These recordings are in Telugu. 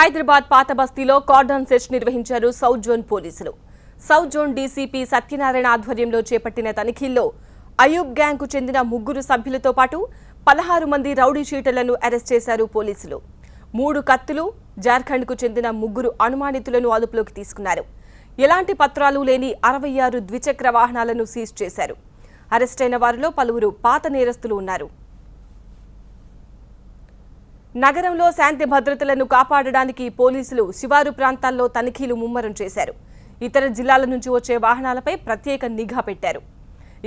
హైదరాబాద్ పాత బస్తీలో కార్డన్ సెర్చ్ నిర్వహించారు సౌత్ జోన్ పోలీసులు. సౌత్ జోన్ డీసీపీ సత్యనారాయణ ఆధ్వర్యంలో చేపట్టిన తనిఖీల్లో అయూబ్ గ్యాంగ్ కు చెందిన 3 సభ్యులతో పాటు 16 మంది రౌడీ షీటర్లను అరెస్ట్ చేశారు పోలీసులు. 3 కత్తులు, జార్ఖండ్ కు చెందిన 3 అనుమానితులను అదుపులోకి తీసుకున్నారు. ఎలాంటి పత్రాలు లేని 66 ద్విచక్ర వాహనాలను సీజ్ చేశారు. అరెస్టైన వారిలో పలువురు పాత నేరస్తులు ఉన్నారు. నగరంలో శాంతి భద్రతలను కాపాడడానికి పోలీసులు శివారు ప్రాంతాల్లో తనిఖీలు ముమ్మరం చేశారు. ఇతర జిల్లాల నుంచి వచ్చే వాహనాలపై ప్రత్యేక నిఘా పెట్టారు.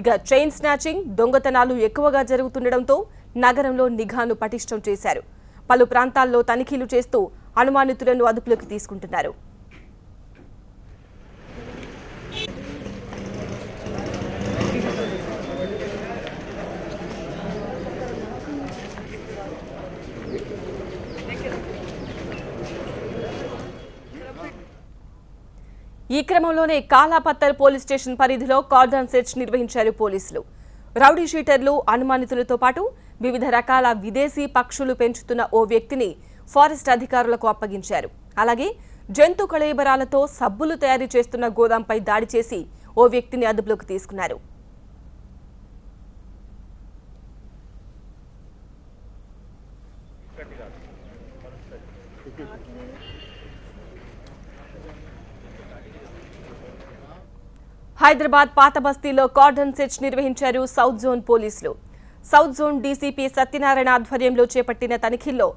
ఇక చైన్ స్నాచింగ్, దొంగతనాలు ఎక్కువగా జరుగుతుండటంతో నగరంలో నిఘాను పటిష్టం చేశారు. పలు ప్రాంతాల్లో తనిఖీలు చేస్తూ అనుమానితులను అదుపులోకి తీసుకుంటున్నారు. ఈ క్రమంలోనే కాలాపత్తర్ పోలీస్ స్టేషన్ పరిధిలో కార్డన్ సెర్చ్ నిర్వహించారు పోలీసులు. రౌడీ షీటర్లు, అనుమానితులతో పాటు వివిధ రకాల విదేశీ పక్షులు పెంచుతున్న ఓ వ్యక్తిని ఫారెస్ట్ అధికారులకు అప్పగించారు. అలాగే జంతు కళేబరాలతో సబ్బులు తయారు చేస్తున్న గోదాంపై దాడి చేసి ఓ వ్యక్తిని అదుపులోకి తీసుకున్నారు. హైదరాబాద్ పాత బస్తీలో కార్డన్ సెర్చ్ నిర్వహించారు సౌత్ జోన్ పోలీసులు. సౌత్ జోన్ డీసీపీ సత్యనారాయణ ఆధ్వర్యంలో చేపట్టిన తనిఖీల్లో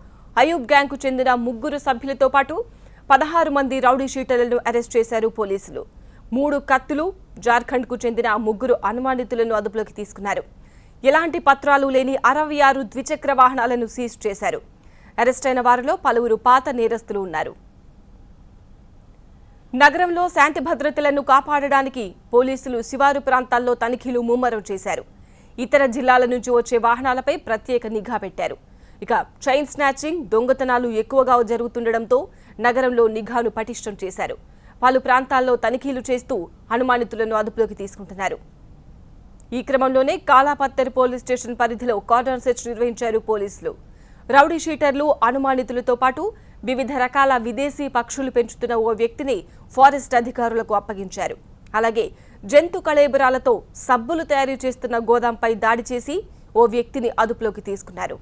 అయూబ్ గ్యాంగ్ కు చెందిన 3 సభ్యులతో పాటు 16 మంది రౌడీ షీటర్లను అరెస్ట్ చేశారు పోలీసులు. 3 కత్తులు, జార్ఖండ్ కు చెందిన 3 అనుమానితులను అదుపులోకి తీసుకున్నారు. ఎలాంటి పత్రాలు లేని 66 ద్విచక్ర వాహనాలను సీజ్ చేశారు. అరెస్టైన వారిలో పలువురు పాత నేరస్తులు ఉన్నారు. నగరంలో శాంతి భద్రతలను కాపాడడానికి పోలీసులు శివారు ప్రాంతాల్లో తనిఖీలు ముమ్మరం చేశారు. ఇతర జిల్లాల నుంచి వచ్చే వాహనాలపై ప్రత్యేక నిఘా పెట్టారు. ఇక చైన్ స్నాచింగ్, దొంగతనాలు ఎక్కువగా జరుగుతుండటంతో నగరంలో నిఘాను పటిష్టం చేశారు. పలు ప్రాంతాల్లో తనిఖీలు చేస్తూ అనుమానితులను అదుపులోకి తీసుకుంటున్నారు. ఈ క్రమంలోనే కాలాపత్తర్ పోలీస్ స్టేషన్ పరిధిలో కార్డన్ సెర్చ్ నిర్వహించారు పోలీసులు. రౌడీ షీటర్లు, అనుమానితులతో పాటు వివిధ రకాల విదేశీ పక్షులు పెంచుతున్న ఓ వ్యక్తిని ఫారెస్ట్ అధికారులకు అప్పగించారు. అలాగే జంతు కళేబరాలతో సబ్బులు తయారు చేస్తున్న గోదాంపై దాడి చేసి ఓ వ్యక్తిని అదుపులోకి తీసుకున్నారు.